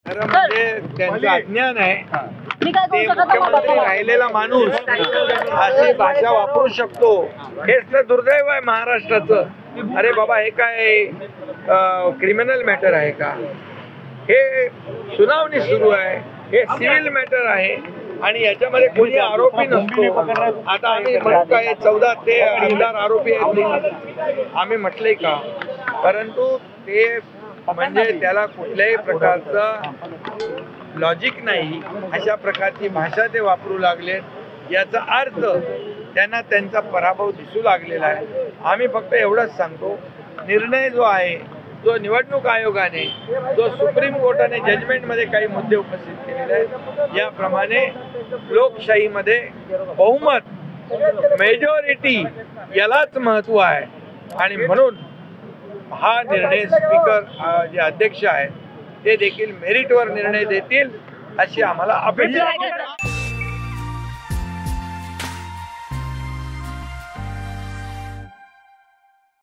म्हणजे त्यांचं अज्ञान आहे. ते मुख्यमंत्री राहिलेला माणूस अशी भाषा वापरू शकतो, हेच तर दुर्दैव आहे महाराष्ट्राचं. अरे बाबा, हे काय क्रिमिनल मॅटर आहे का? हे सुनावणी सुरू आहे, हे सिव्हिल मॅटर आहे आणि याच्यामध्ये कोणी आरोपी नसतो. आता आम्ही म्हणू काय 14 ते आमदार आरोपी आहेत आम्ही म्हटले का? परंतु ते म्हणजे त्याला कुठल्याही प्रकारचं लॉजिक नाही, अशा प्रकारची भाषा ते वापरू लागले. याचा अर्थ त्यांना त्यांचा पराभव दिसू लागलेला आहे. आम्ही फक्त एवढंच सांगतो, निर्णय जो आहे, जो निवडणूक आयोगाने, जो सुप्रीम कोर्टाने जजमेंटमध्ये काही मुद्दे उपस्थित केलेले आहेत, याप्रमाणे लोकशाहीमध्ये बहुमत, मेजॉरिटी यालाच महत्त्व आहे आणि म्हणून हा निर्णय स्पीकर जे अध्यक्ष आहेत ते देखील मेरिटवर निर्णय देतील अशी आम्हाला अपेक्षा आहे.